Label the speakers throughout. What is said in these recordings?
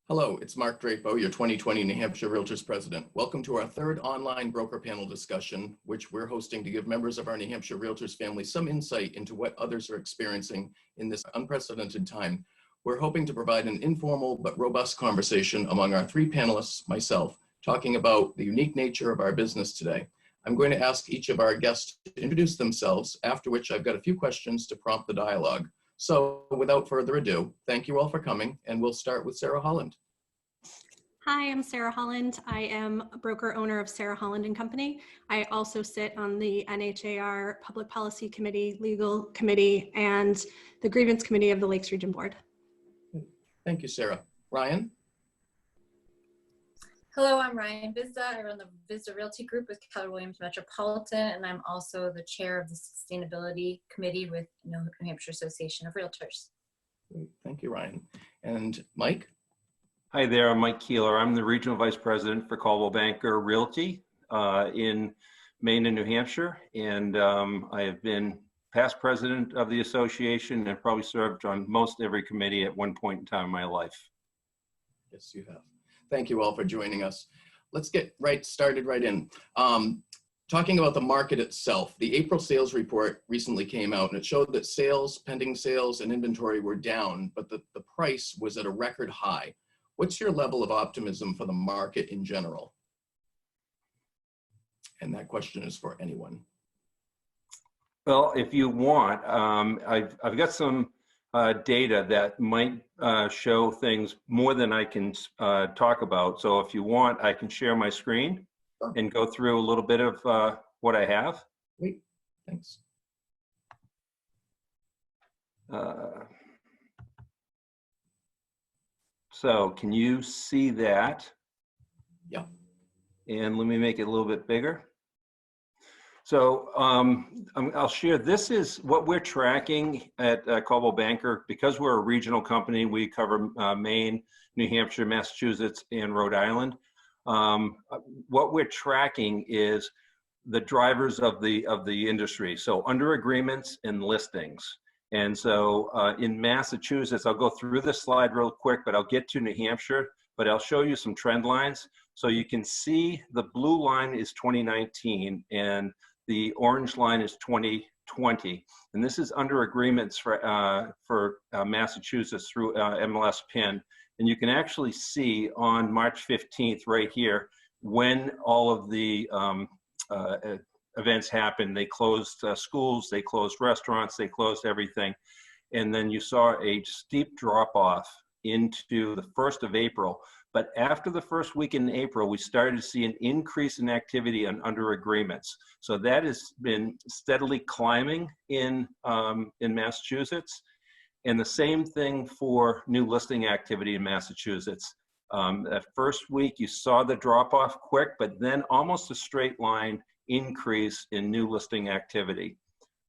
Speaker 1: Hello, it's Marc Drapeau, your 2020 New Hampshire Realtors President. Welcome to our third online broker panel discussion, which we're hosting to give members of our New Hampshire Realtors family some insight into what others are experiencing in this unprecedented time. We're hoping to provide an informal but robust conversation among our three panelists, myself, talking about the unique nature of our business today. I'm going to ask each of our guests to introduce themselves, after which I've got a few questions to prompt the dialogue. So without further ado, thank you all for coming, and we'll start with Sara Holland.
Speaker 2: Hi, I'm Sara Holland. I am a broker owner of Sara Holland and Company. I also sit on the NHAR Public Policy Committee, Legal Committee, and the Grievance Committee of the Lakes Region Board.
Speaker 1: Thank you, Sara. Ryan?
Speaker 3: Hello, I'm Ryan Hvizda. I run the Hvizda Realty Group with Keller Williams Metropolitan, and I'm also the chair of the Sustainability Committee with New Hampshire Association of Realtors.
Speaker 1: Thank you, Ryan. And Mike?
Speaker 4: Hi there, I'm Mike Keeler. I'm the Regional Vice President for Coldwell Banker Realty in Maine and New Hampshire. And I have been past president of the association and probably served on most every committee at one point in time in my life.
Speaker 1: Yes, you have. Thank you all for joining us. Let's get started right in. Talking about the market itself, the April sales report recently came out and it showed that sales, pending sales, and inventory were down, but the price was at a record high. What's your level of optimism for the market in general? And that question is for anyone.
Speaker 4: Well, if you want, I've got some data that might show things more than I can talk about. So if you want, I can share my screen and go through a little bit of what I have.
Speaker 1: Great, thanks.
Speaker 4: So can you see that?
Speaker 1: Yeah.
Speaker 4: And let me make it a little bit bigger. So I'll share, this is what we're tracking at Coldwell Banker. Because we're a regional company, we cover Maine, New Hampshire, Massachusetts, and Rhode Island. What we're tracking is the drivers of the industry. So under agreements and listings. And so in Massachusetts, I'll go through this slide real quick, but I'll get to New Hampshire, but I'll show you some trend lines. So you can see the blue line is 2019 and the orange line is 2020. And this is under agreements for Massachusetts through MLS PIN. And you can actually see on March 15th right here, when all of the events happened. They closed schools, they closed restaurants, they closed everything. And then you saw a steep drop off into the 1st of April. But after the first week in April, we started to see an increase in activity on under agreements. So that has been steadily climbing in Massachusetts. And the same thing for new listing activity in Massachusetts. That first week, you saw the drop off quick, but then almost a straight line increase in new listing activity.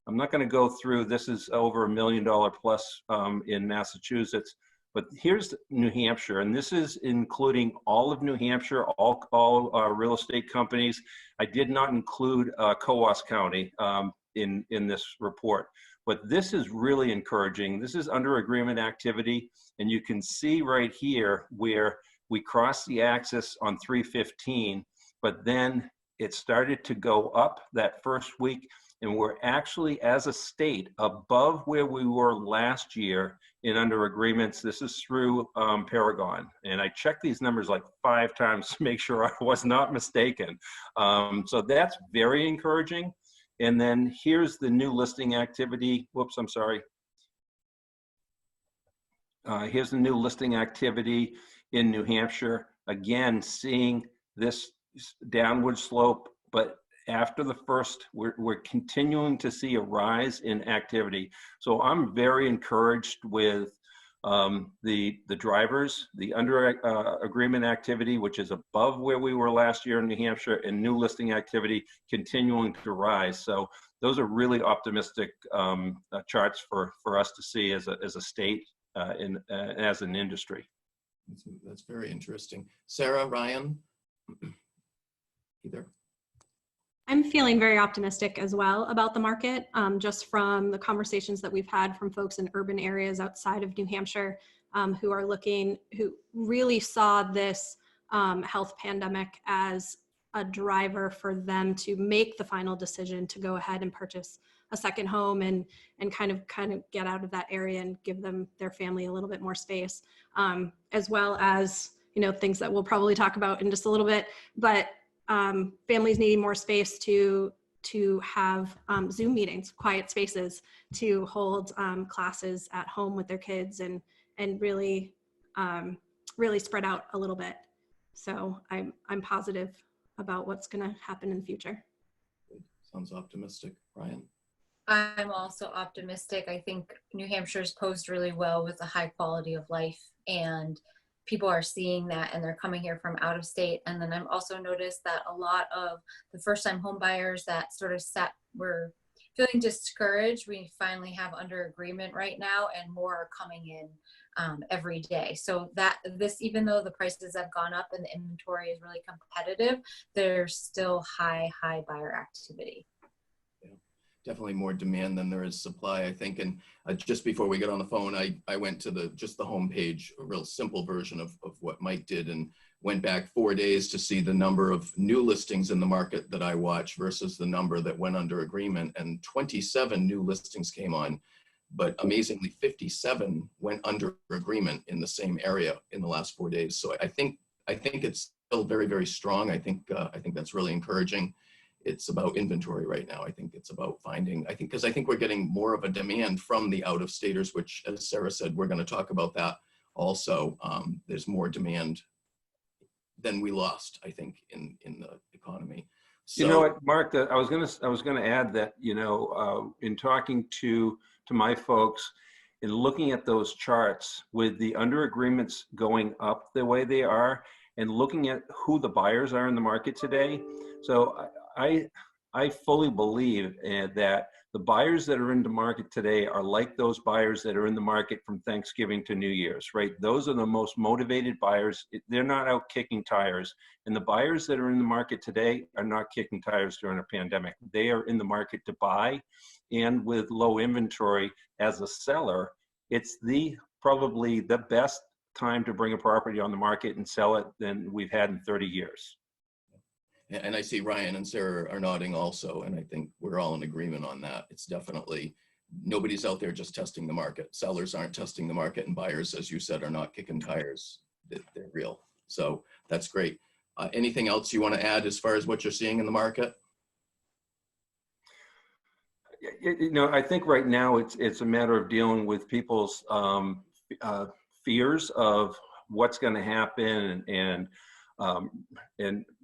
Speaker 4: I'm not going to go through, this is over $1 million plus in Massachusetts, but here's New Hampshire, and this is including all of New Hampshire, all real estate companies. I did not include Coos County in this report, but this is really encouraging. This is under agreement activity, and you can see right here where we crossed the axis on 3/15, but then it started to go up that first week, and we're actually, as a state, above where we were last year in under agreements. This is through Paragon, and I checked these numbers like 5 times to make sure I was not mistaken. So that's very encouraging. And then here's the new listing activity. Whoops, I'm sorry. Here's the new listing activity in New Hampshire. Again, seeing this downward slope, but after the first, we're continuing to see a rise in activity. So I'm very encouraged with the drivers, the under agreement activity, which is above where we were last year in New Hampshire, and new listing activity continuing to rise. So those are really optimistic charts for us to see as a state and as an industry.
Speaker 1: That's very interesting. Sara, Ryan? Either.
Speaker 2: I'm feeling very optimistic as well about the market, just from the conversations that we've had from folks in urban areas outside of New Hampshire. who really saw this health pandemic as a driver for them to make the final decision to go ahead and purchase a second home and kind of get out of that area and give their family a little bit more space, as well as, things that we'll probably talk about in just a little bit, but families needing more space to have Zoom meetings, quiet spaces, to hold classes at home with their kids and really spread out a little bit. So I'm positive about what's going to happen in the future.
Speaker 1: Sounds optimistic. Ryan?
Speaker 3: I'm also optimistic. I think New Hampshire's posed really well with a high quality of life, and people are seeing that and they're coming here from out of state. And then I've also noticed that a lot of the first-time home buyers that sort of were feeling discouraged, we finally have under agreement right now, and more are coming in every day. So even though the prices have gone up and the inventory is really competitive, there's still high buyer activity.
Speaker 1: Definitely more demand than there is supply, I think. And just before we get on the phone, I went to just the homepage, a real simple version of what Mike did, and went back 4 days to see the number of new listings in the market that I watch versus the number that went under agreement. And 27 new listings came on, but amazingly 57 went under agreement in the same area in the last 4 days. So I think it's still very, very strong. I think that's really encouraging. It's about inventory right now. I think it's about because I think we're getting more of a demand from the out-of-staters, which, as Sarah said, we're going to talk about that also. There's more demand than we lost, I think, in the economy. So,
Speaker 4: you know what, Mark, I was going to add that, in talking to my folks, in looking at those charts with the under agreements going up the way they are, and looking at who the buyers are in the market today. So I fully believe that the buyers that are in the market today are like those buyers that are in the market from Thanksgiving to New Year's, right? Those are the most motivated buyers. They're not out kicking tires. And the buyers that are in the market today are not kicking tires during a pandemic. They are in the market to buy, and with low inventory as a seller, it's probably the best time to bring a property on the market and sell it than we've had in 30 years.
Speaker 1: And I see Ryan and Sarah are nodding also, and I think we're all in agreement on that. It's definitely, nobody's out there just testing the market. Sellers aren't testing the market, and buyers, as you said, are not kicking tires. They're real. So that's great. Anything else you want to add as far as what you're seeing in the market?
Speaker 4: I think right now it's a matter of dealing with people's fears of what's going to happen, and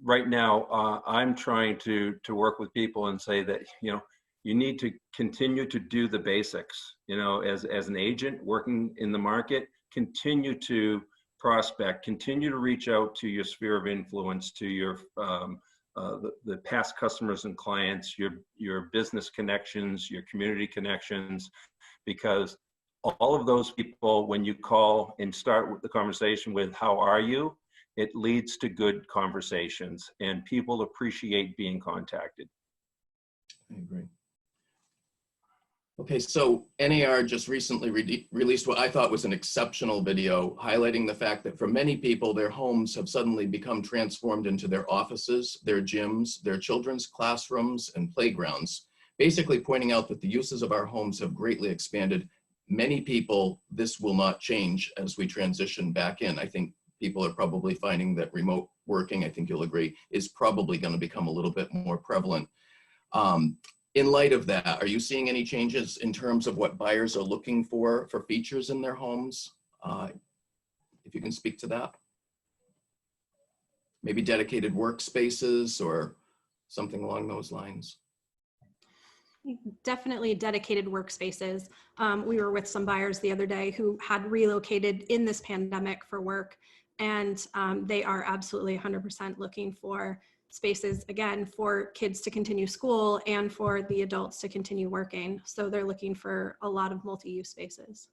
Speaker 4: right now I'm trying to work with people and say that you need to continue to do the basics. As an agent working in the market, continue to prospect, continue to reach out to your sphere of influence, to your the past customers and clients, your business connections, your community connections, because all of those people, when you call and start the conversation with "How are you?" it leads to good conversations, and people appreciate being contacted.
Speaker 1: I agree. Okay, so NAR just recently released what I thought was an exceptional video highlighting the fact that for many people, their homes have suddenly become transformed into their offices, their gyms, their children's classrooms, and playgrounds, basically pointing out that the uses of our homes have greatly expanded. Many people, this will not change as we transition back in. I think people are probably finding that remote working, I think you'll agree, is probably going to become a little bit more prevalent. In light of that, are you seeing any changes in terms of what buyers are looking for features in their homes? If you can speak to that. Maybe dedicated workspaces or something along those lines.
Speaker 2: Definitely dedicated workspaces. We were with some buyers the other day who had relocated in this pandemic for work, and they are absolutely 100% looking for spaces, again, for kids to continue school and for the adults to continue working. So they're looking for a lot of multi-use spaces.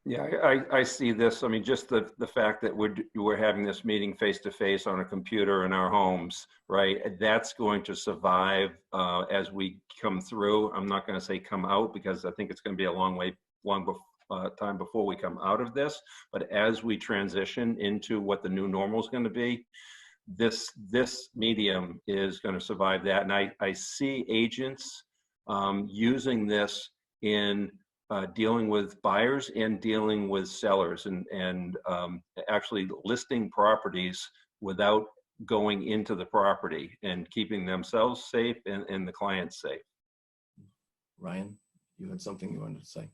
Speaker 4: Yeah, I see this. I mean, just the fact that we're having this meeting face-to-face on a computer in our homes, right? That's going to survive as we come through. I'm not going to say come out, because I think it's going to be a long time before we come out of this. But as we transition into what the new normal is going to be, this medium is going to survive that. And I see agents using this in dealing with buyers and dealing with sellers, and actually listing properties without going into the property and keeping themselves safe and the clients safe.
Speaker 1: Ryan, you had something you wanted to say?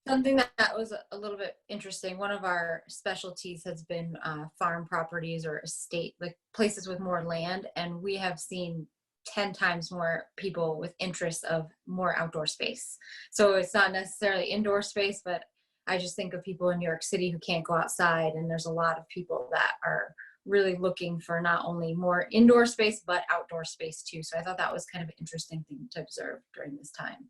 Speaker 3: Something that was a little bit interesting. One of our specialties has been farm properties or estate, like places with more land. And we have seen 10 times more people with interest of more outdoor space. So it's not necessarily indoor space, but I just think of people in New York City who can't go outside. And there's a lot of people that are really looking for not only more indoor space, but outdoor space too. So I thought that was kind of an interesting thing to observe during this time.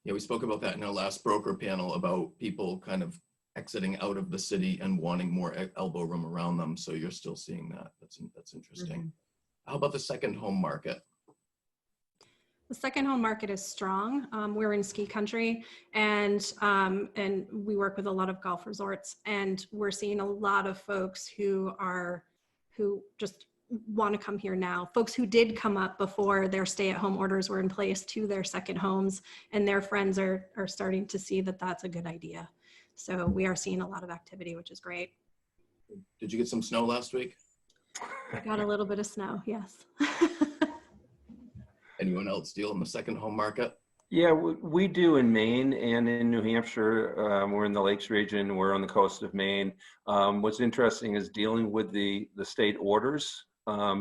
Speaker 1: Yeah, we spoke about that in our last broker panel about people kind of exiting out of the city and wanting more elbow room around them. So you're still seeing that. That's interesting. Mm-hmm. How about the second home market?
Speaker 2: The second home market is strong. We're in ski country, and we work with a lot of golf resorts, and we're seeing a lot of folks who just want to come here now. Folks who did come up before their stay-at-home orders were in place to their second homes, and their friends are starting to see that that's a good idea. So we are seeing a lot of activity, which is great.
Speaker 1: Did you get some snow last week?
Speaker 2: I got a little bit of snow, yes.
Speaker 1: Anyone else deal in the second home market?
Speaker 4: Yeah, we do in Maine and in New Hampshire. We're in the Lakes region. We're on the coast of Maine. What's interesting is dealing with the state orders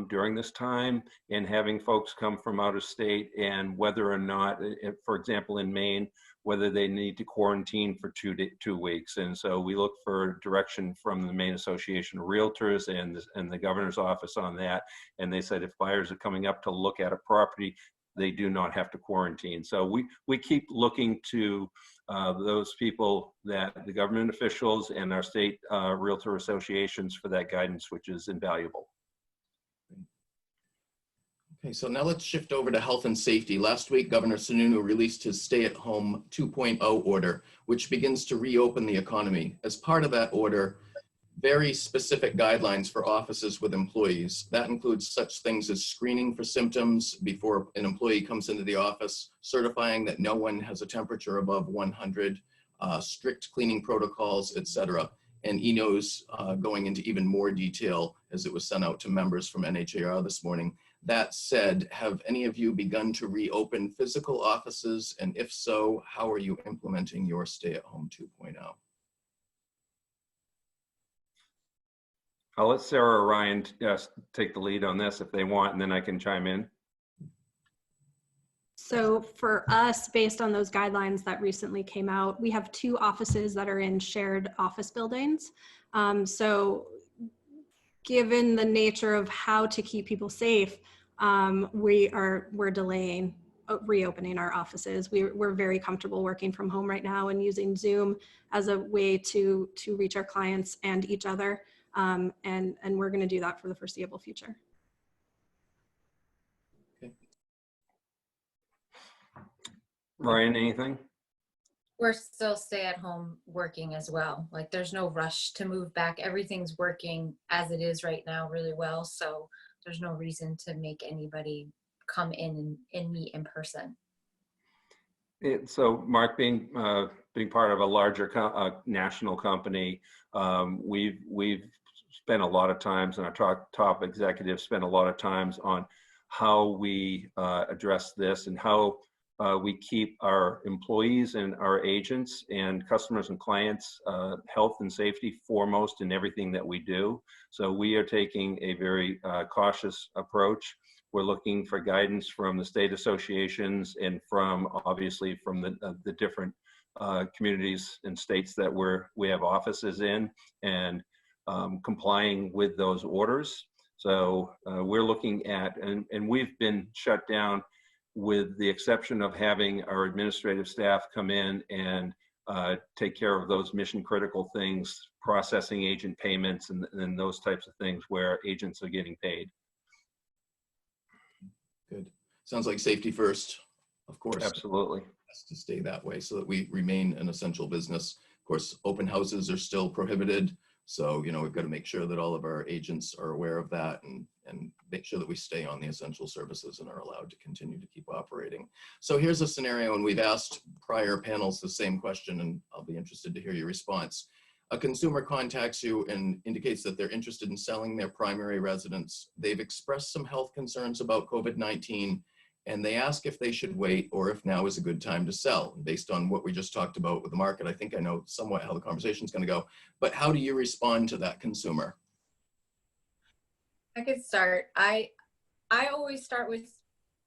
Speaker 4: during this time and having folks come from out of state, and whether or not, for example, in Maine, whether they need to quarantine for 2 weeks. And so we look for direction from the Maine Association of Realtors and the governor's office on that. And they said if buyers are coming up to look at a property, they do not have to quarantine. So we keep looking to those people, that the government officials and our state realtor associations, for that guidance, which is invaluable.
Speaker 1: Okay, so now let's shift over to health and safety. Last week, Governor Sununu released his stay-at-home 2.0 order, which begins to reopen the economy. As part of that order, very specific guidelines for offices with employees. That includes such things as screening for symptoms before an employee comes into the office, certifying that no one has a temperature above 100, strict cleaning protocols, etc. And Eno's going into even more detail as it was sent out to members from NHAR this morning. That said, have any of you begun to reopen physical offices? And if so, how are you implementing your stay-at-home 2.0?
Speaker 4: I'll let Sarah or Ryan take the lead on this if they want, and then I can chime in.
Speaker 2: So for us, based on those guidelines that recently came out, we have 2 offices that are in shared office buildings. So given the nature of how to keep people safe, we're delaying reopening our offices. We're very comfortable working from home right now and using Zoom as a way to reach our clients and each other. And we're going to do that for the foreseeable future.
Speaker 1: Okay.
Speaker 4: Ryan, anything?
Speaker 3: We're still stay at home working as well. Like there's no rush to move back. Everything's working as it is right now really well. So there's no reason to make anybody come in and meet in person.
Speaker 4: So Mark, being part of a larger national company, we've spent a lot of times, and our top executives spend a lot of times on how we address this and how we keep our employees and our agents and customers and clients' health and safety foremost in everything that we do. So we are taking a very cautious approach. We're looking for guidance from the state associations and obviously from the different communities and states that we have offices in, and complying with those orders. So we're looking at, and we've been shut down with the exception of having our administrative staff come in and take care of those mission critical things, processing agent payments and those types of things where agents are getting paid.
Speaker 1: Good. Sounds like safety first, of course.
Speaker 4: Absolutely.
Speaker 1: has to stay that way so that we remain an essential business. Of course, open houses are still prohibited. So, you know, we've got to make sure that all of our agents are aware of that and make sure that we stay on the essential services and are allowed to continue to keep operating. So here's a scenario, and we've asked prior panels the same question, and I'll be interested to hear your response. A consumer contacts you and indicates that they're interested in selling their primary residence. They've expressed some health concerns about COVID-19, and they ask if they should wait or if now is a good time to sell. Based on what we just talked about with the market, I think I know somewhat how the conversation is going to go. But how do you respond to that consumer?
Speaker 3: I could start. I always start with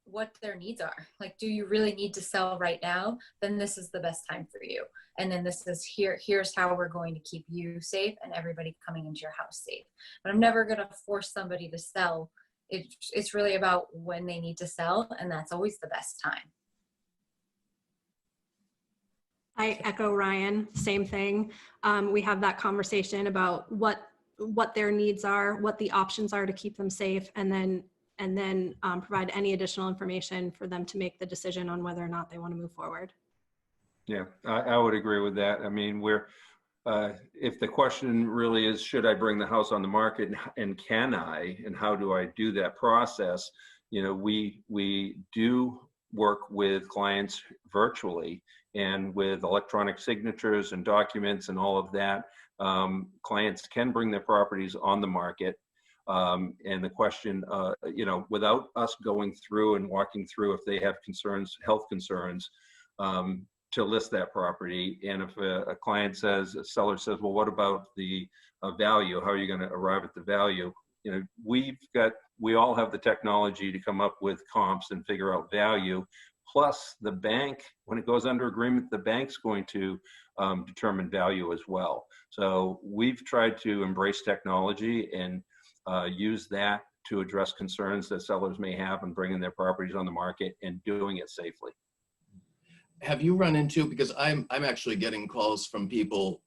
Speaker 3: what their needs are. Like, do you really need to sell right now? Then this is the best time for you. And then this is here's how we're going to keep you safe and everybody coming into your house safe. But I'm never going to force somebody to sell. It's really about when they need to sell, and that's always the best time.
Speaker 2: I echo Ryan, same thing. We have that conversation about what their needs are, what the options are to keep them safe, and then provide any additional information for them to make the decision on whether or not they want to move forward.
Speaker 4: Yeah, I would agree with that. I mean, if the question really is, should I bring the house on the market, and can I, and how do I do that process? You know, we do work with clients virtually and with electronic signatures and documents and all of that. Clients can bring their properties on the market. And the question, you know, without us going through and walking through if they have concerns, health concerns, to list that property. And if a client says, a seller says, well, what about the value? How are you going to arrive at the value? You know, we all have the technology to come up with comps and figure out value. Plus the bank, when it goes under agreement, the bank's going to determine value as well. So we've tried to embrace technology and use that to address concerns that sellers may have in bringing their properties on the market and doing it safely.
Speaker 1: Have you run into, because I'm actually getting calls from people,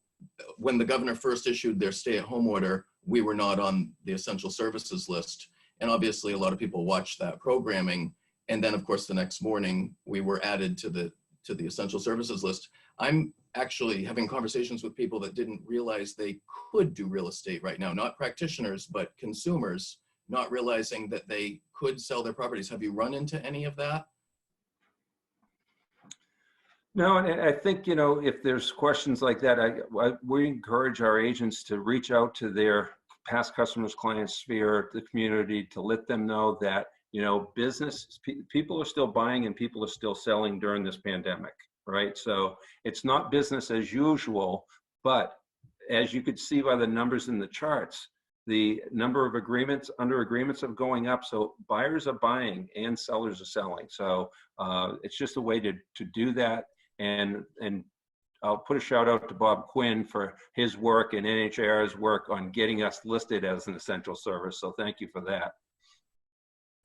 Speaker 1: when the governor first issued their stay-at-home order, we were not on the essential services list. And obviously a lot of people watched that programming. And then of course, the next morning we were added to the essential services list. I'm actually having conversations with people that didn't realize they could do real estate right now, not practitioners, but consumers, not realizing that they could sell their properties. Have you run into any of that?
Speaker 4: No, and I think, you know, if there's questions like that, we encourage our agents to reach out to their past customers, clients, sphere, the community, to let them know that, you know, people are still buying and people are still selling during this pandemic, right? So it's not business as usual, but as you could see by the numbers in the charts, the number of agreements are going up. So buyers are buying and sellers are selling. So it's just a way to do that. And I'll put a shout out to Bob Quinn for his work and NHAR's work on getting us listed as an essential service. So thank you for that.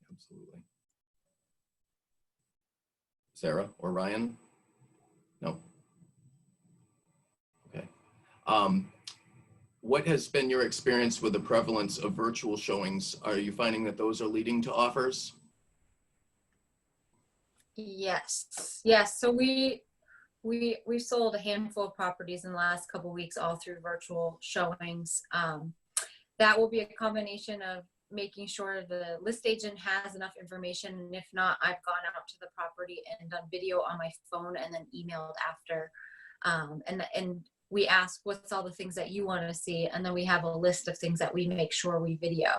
Speaker 1: Absolutely. Sarah or Ryan? No. Okay. What has been your experience with the prevalence of virtual showings? Are you finding that those are leading to offers?
Speaker 3: Yes. So we sold a handful of properties in the last couple of weeks, all through virtual showings. That will be a combination of making sure the list agent has enough information, and if not, I've gone out to the property and done video on my phone and then emailed after. And we ask, what's all the things that you want to see? And then we have a list of things that we make sure we video.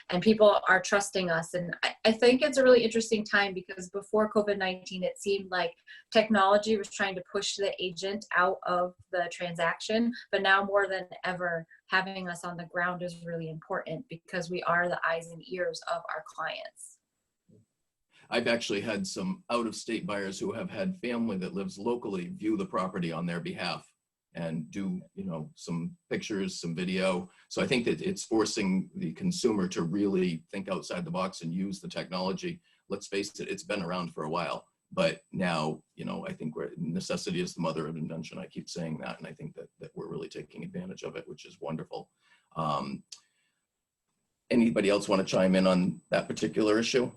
Speaker 3: And people are trusting us. And I think it's a really interesting time, because before COVID-19, it seemed like technology was trying to push the agent out of the transaction. But now more than ever, having us on the ground is really important, because we are the eyes and ears of our clients.
Speaker 1: I've actually had some out-of-state buyers who have had family that lives locally view the property on their behalf and do, you know, some pictures, some video. So I think that it's forcing the consumer to really think outside the box and use the technology. Let's face it, it's been around for a while, but now, you know, I think necessity is the mother of invention. I keep saying that, and I think that we're really taking advantage of it, which is wonderful. Anybody else want to chime in on that particular issue?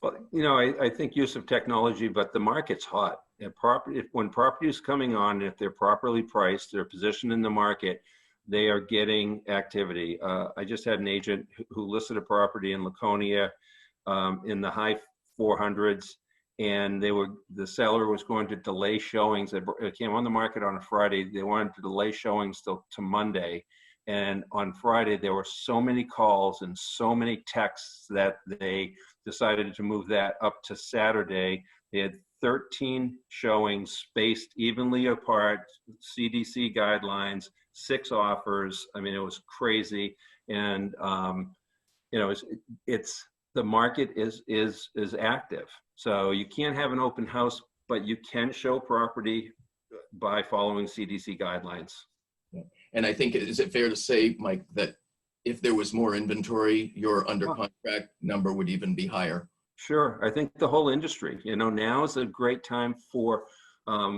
Speaker 4: Well, you know, I think use of technology, but the market's hot. When property is coming on, if they're properly priced, they're positioned in the market, they are getting activity. I just had an agent who listed a property in Laconia in the high 400s, and the seller was going to delay showings. It came on the market on a Friday. They wanted to delay showings till to Monday. And on Friday, there were so many calls and so many texts that they decided to move that up to Saturday. They had 13 showings spaced evenly apart, CDC guidelines, 6 offers. I mean, it was crazy. And, you know, the market is active. So you can't have an open house, but you can show property by following CDC guidelines.
Speaker 1: And I think, is it fair to say, Mike, that if there was more inventory, your under contract number would even be higher?
Speaker 4: Sure. I think the whole industry, you know, now is a great time for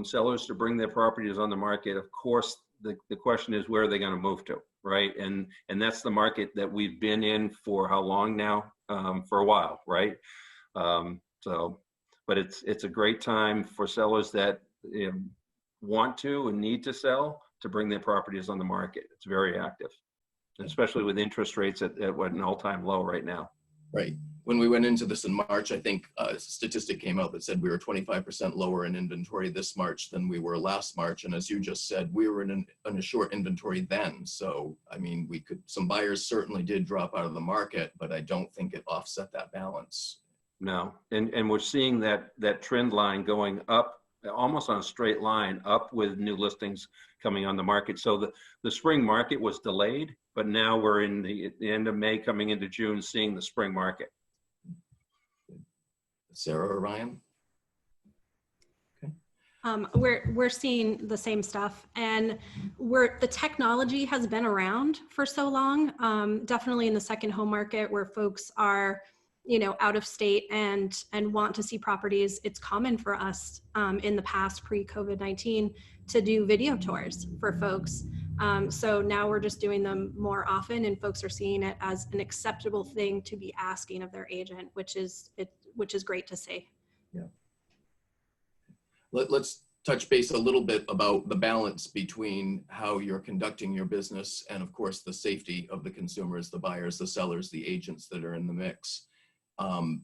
Speaker 4: sellers to bring their properties on the market. Of course, the question is, where are they going to move to, right? And that's the market that we've been in for how long now? For a while, right? But it's a great time for sellers that want to and need to sell to bring their properties on the market. It's very active, especially with interest rates at what, an all-time low right now.
Speaker 1: Right. When we went into this in March, I think a statistic came out that said we were 25% lower in inventory this March than we were last March. And as you just said, we were in a short inventory then. So, I mean, some buyers certainly did drop out of the market, but I don't think it offset that balance.
Speaker 4: No, and we're seeing that trend line going up, almost on a straight line up, with new listings coming on the market. So the spring market was delayed, but now we're in the end of May coming into June, seeing the spring market.
Speaker 1: Sarah or Ryan?
Speaker 2: Okay. We're seeing the same stuff, and the technology has been around for so long. Definitely in the second home market, where folks are, you know, out of state and want to see properties, it's common for us in the past, pre-COVID-19, to do video tours for folks. So now we're just doing them more often, and folks are seeing it as an acceptable thing to be asking of their agent, which is great to see.
Speaker 1: Yeah. Let's touch base a little bit about the balance between how you're conducting your business and, of course, the safety of the consumers, the buyers, the sellers, the agents that are in the mix.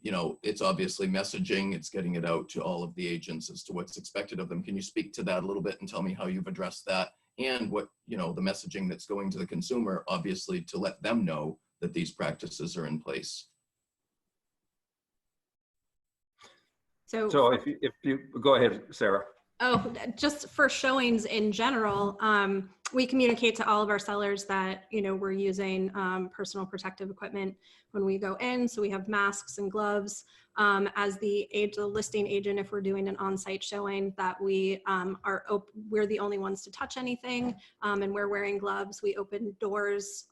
Speaker 1: You know, it's obviously messaging, it's getting it out to all of the agents as to what's expected of them. Can you speak to that a little bit and tell me how you've addressed that, and what, you know, the messaging that's going to the consumer, obviously, to let them know that these practices are in place?
Speaker 4: So if you go ahead, Sarah.
Speaker 2: Oh, just for showings in general, we communicate to all of our sellers that, you know, we're using personal protective equipment when we go in. So we have masks and gloves. As the listing agent, if we're doing an on-site showing, that we're the only ones to touch anything, and we're wearing gloves. We open doors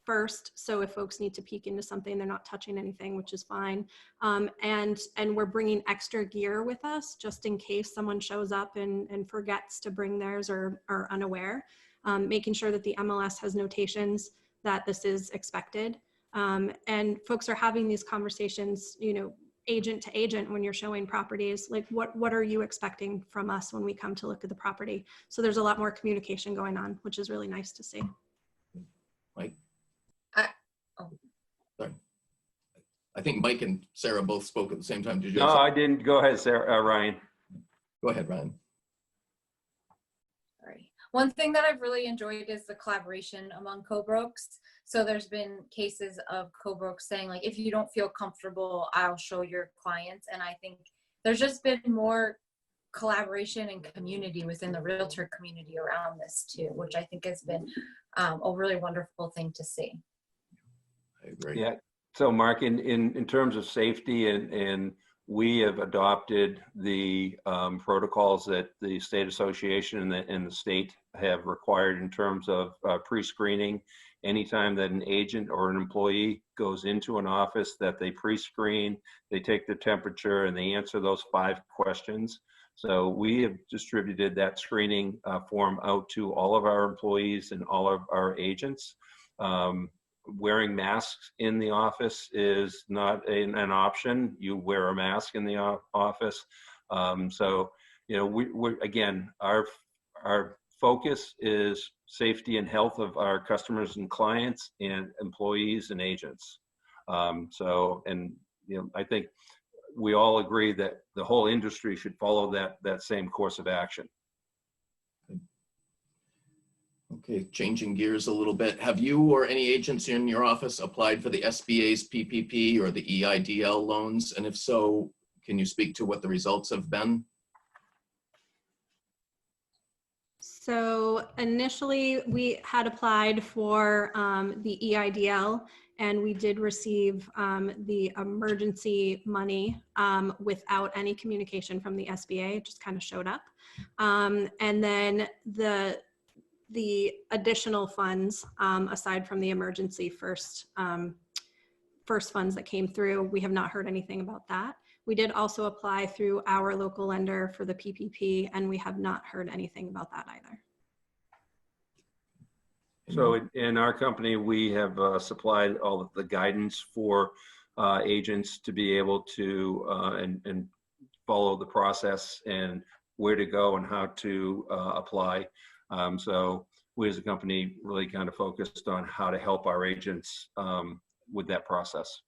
Speaker 2: first, so if folks need to peek into something, they're not touching anything, which is fine. And we're bringing extra gear with us just in case someone shows up and forgets to bring theirs or are unaware, making sure that the MLS has notations that this is expected. And folks are having these conversations, you know, agent to agent, when you're showing properties, like what are you expecting from us when we come to look at the property? So there's a lot more communication going on, which is really nice to see.
Speaker 1: Mike? Sorry. I think Mike and Sarah both spoke at the same time. Did you?
Speaker 4: No, I didn't. Go ahead, Sarah. Ryan.
Speaker 1: Go ahead, Ryan.
Speaker 3: Sorry. One thing that I've really enjoyed is the collaboration among co-brokes. So there's been cases of co-brokes saying, like, if you don't feel comfortable, I'll show your clients. And I think there's just been more collaboration and community within the realtor community around this too, which I think has been a really wonderful thing to see.
Speaker 1: I agree.
Speaker 4: Yeah. So Mark, in terms of safety, and we have adopted the protocols that the state association and the state have required in terms of pre-screening. Anytime that an agent or an employee goes into an office, that they pre-screen, they take the temperature, and they answer those 5 questions. So we have distributed that screening form out to all of our employees and all of our agents. wearing masks in the office is not an option. You wear a mask in the office. So, we're again, our focus is safety and health of our customers and clients and employees and agents. I think we all agree that the whole industry should follow that same course of action.
Speaker 1: Okay, changing gears a little bit. Have you or any agents in your office applied for the SBA's PPP or the EIDL loans? And if so, can you speak to what the results have been?
Speaker 2: So initially we had applied for the EIDL, and we did receive the emergency money without any communication from the SBA. It just kind of showed up. And then the additional funds, aside from the emergency first funds that came through, we have not heard anything about that. We did also apply through our local lender for the PPP, and we have not heard anything about that either.
Speaker 4: So in our company, we have supplied all of the guidance for agents to be able to and follow the process and where to go and how to apply. So we as a company really kind of focused on how to help our agents with that process.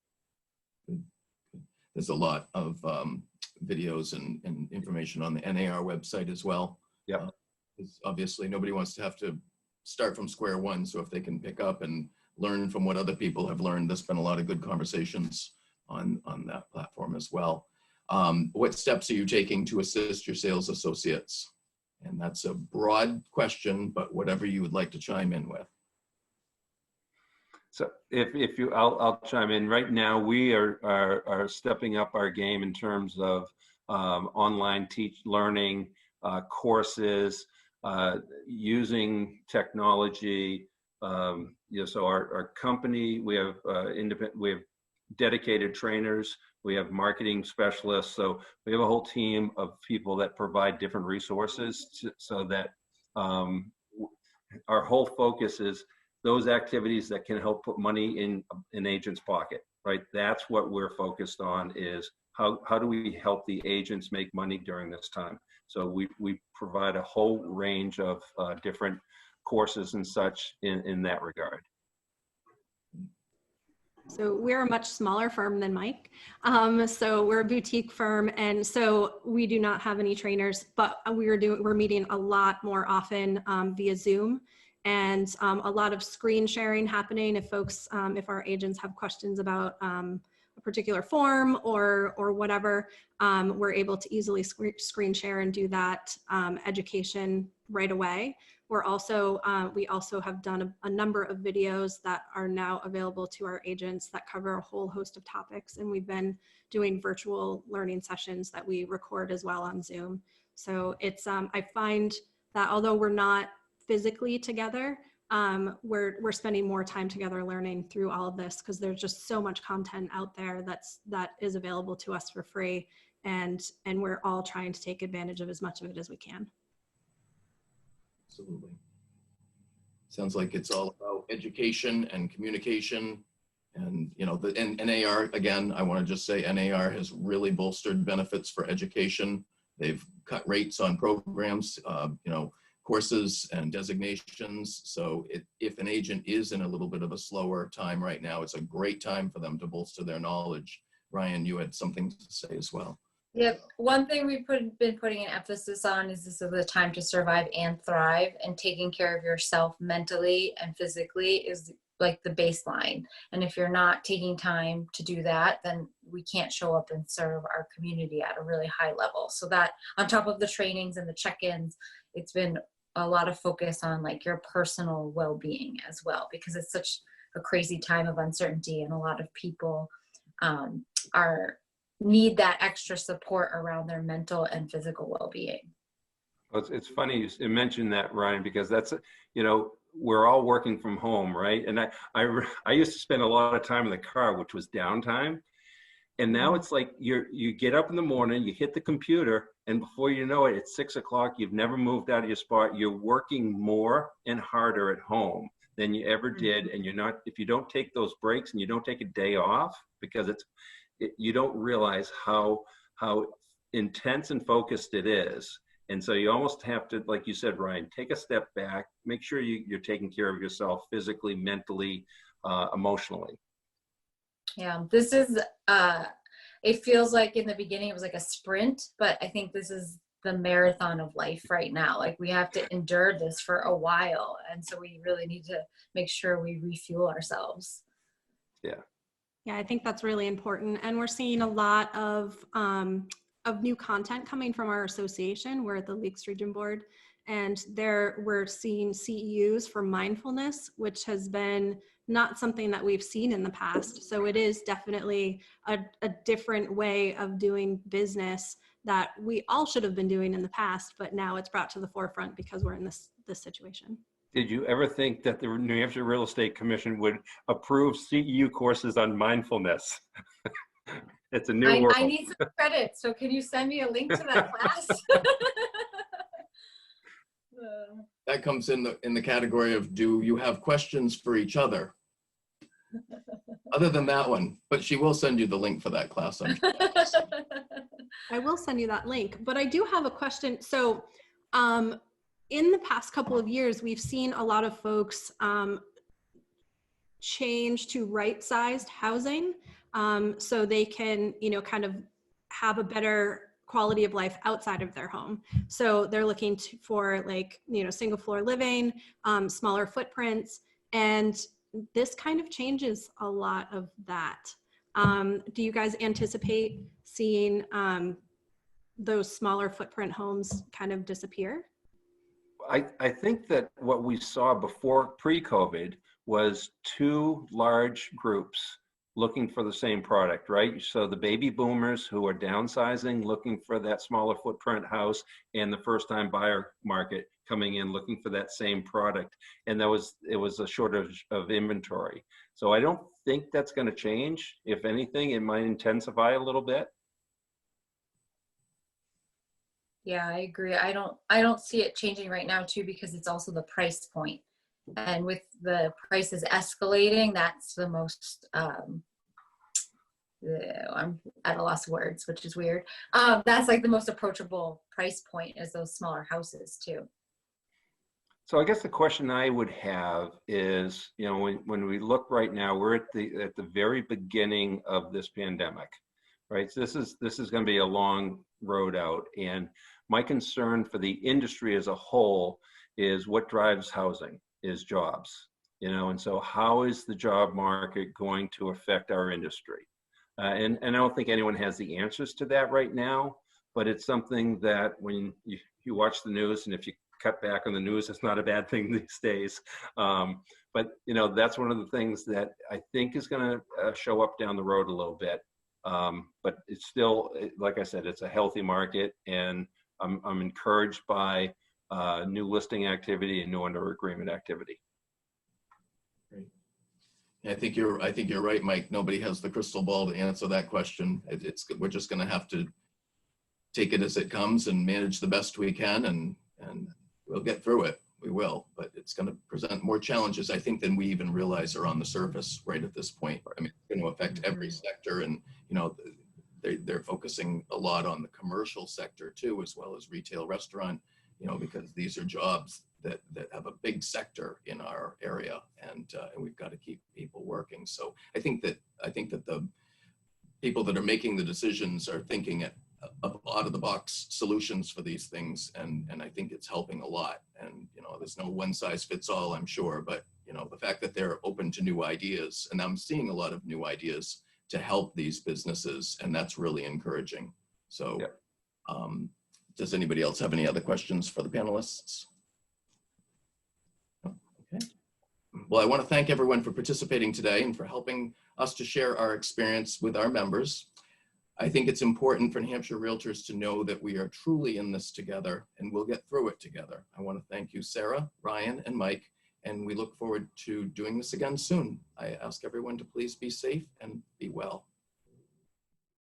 Speaker 1: There's a lot of videos and information on the NHAR website as well.
Speaker 4: Yeah.
Speaker 1: Obviously, nobody wants to have to start from square one. So if they can pick up and learn from what other people have learned, there's been a lot of good conversations on that platform as well. What steps are you taking to assist your sales associates? And that's a broad question, but whatever you would like to chime in with.
Speaker 4: So I'll chime in. Right now, we are stepping up our game in terms of online learning, courses, using technology. So our company, we have we have dedicated trainers, we have marketing specialists. So we have a whole team of people that provide different resources so that our whole focus is those activities that can help put money in an agent's pocket, right? That's what we're focused on, is how do we help the agents make money during this time? So we provide a whole range of different courses and such in that regard.
Speaker 2: So we're a much smaller firm than Mike. So we're a boutique firm, and so we do not have any trainers, but we're meeting a lot more often via Zoom, and a lot of screen sharing happening. If folks, if our agents have questions about a particular form or whatever, we're able to easily screen share and do that education right away. We're also, we also have done a number of videos that are now available to our agents that cover a whole host of topics. And we've been doing virtual learning sessions that we record as well on Zoom. So it's, I find that although we're not physically together, we're spending more time together learning through all of this, because there's just so much content out there that is available to us for free. And we're all trying to take advantage of as much of it as we can.
Speaker 1: Absolutely. Sounds like it's all about education and communication. And, you know, the NHAR, again, I want to just say NHAR has really bolstered benefits for education. They've cut rates on programs, you know, courses and designations. So if an agent is in a little bit of a slower time right now, it's a great time for them to bolster their knowledge. Ryan, you had something to say as well.
Speaker 3: Yeah, one thing we've been putting an emphasis on is this is the time to survive and thrive, and taking care of yourself mentally and physically is like the baseline. And if you're not taking time to do that, then we can't show up and serve our community at a really high level. So that on top of the trainings and the check-ins, it's been a lot of focus on like your personal well-being as well, because it's such a crazy time of uncertainty, and a lot of people need that extra support around their mental and physical well-being.
Speaker 4: Well, it's funny you mentioned that, Ryan, because that's, you know, we're all working from home, right? And I used to spend a lot of time in the car, which was downtime. And now it's like you get up in the morning, you hit the computer, and before you know it, it's 6 o'clock. You've never moved out of your spot. You're working more and harder at home than you ever did. And if you don't take those breaks and you don't take a day off, because you don't realize how intense and focused it is. And so you almost have to, like you said, Ryan, take a step back, make sure you're taking care of yourself physically, mentally, emotionally.
Speaker 3: Yeah, this is, it feels like in the beginning it was like a sprint, but I think this is the marathon of life right now. Like we have to endure this for a while. And so we really need to make sure we refuel ourselves.
Speaker 4: Yeah.
Speaker 2: Yeah, I think that's really important. And we're seeing a lot of new content coming from our association. We're at the Lakes Region Board, and we're seeing CEUs for mindfulness, which has been not something that we've seen in the past. So it is definitely a different way of doing business that we all should have been doing in the past, but now it's brought to the forefront because we're in this situation.
Speaker 4: Did you ever think that the New Hampshire Real Estate Commission would approve CEU courses on mindfulness? It's a new world.
Speaker 3: I need some credit, so can you send me a link to that class?
Speaker 1: That comes in the category of, do you have questions for each other? Other than that one, but she will send you the link for that class. I'm sure.
Speaker 2: I will send you that link, but I do have a question. So in the past couple of years, we've seen a lot of folks change to right-sized housing so they can, kind of have a better quality of life outside of their home. So they're looking for like, single floor living, smaller footprints, and this kind of changes a lot of that. Do you guys anticipate seeing those smaller footprint homes kind of disappear?
Speaker 4: I think that what we saw before pre-COVID was two large groups looking for the same product, right? So the baby boomers who are downsizing, looking for that smaller footprint house, and the first-time buyer market coming in looking for that same product. And it was a shortage of inventory. So I don't think that's going to change. If anything, it might intensify a little bit.
Speaker 3: Yeah, I agree. I don't see it changing right now too, because it's also the price point. And with the prices escalating, that's the most, I'm at a loss of words, which is weird. That's like the most approachable price point is those smaller houses too.
Speaker 4: So I guess the question I would have is, when we look right now, we're at the very beginning of this pandemic, right? So this is going to be a long road out, and my concern for the industry as a whole is what drives housing is jobs, and so how is the job market going to affect our industry? And I don't think anyone has the answers to that right now, but it's something that when you watch the news, and if you cut back on the news, it's not a bad thing these days. But that's one of the things that I think is going to show up down the road a little bit. But it's still, like I said, it's a healthy market, and I'm encouraged by new listing activity and new under agreement activity.
Speaker 1: Great. I think you're right, Mike. Nobody has the crystal ball to answer that question. We're just going to have to take it as it comes and manage the best we can, and we'll get through it. We will, but it's going to present more challenges, I think, than we even realize are on the surface right at this point. I mean, it's going to affect every sector, and they're focusing a lot on the commercial sector too, as well as retail, restaurant, because these are jobs that have a big sector in our area, and we've got to keep people working. So I think that the people that are making the decisions are thinking out of the box solutions for these things, and I think it's helping a lot. And there's no one size fits all, I'm sure, but the fact that they're open to new ideas, and I'm seeing a lot of new ideas to help these businesses, and that's really encouraging. So
Speaker 4: yep.
Speaker 1: Does anybody else have any other questions for the panelists? Okay. Well, I want to thank everyone for participating today and for helping us to share our experience with our members. I think it's important for New Hampshire Realtors to know that we are truly in this together, and we'll get through it together. I want to thank you, Sara, Ryan, and Mike, and we look forward to doing this again soon. I ask everyone to please be safe and be well.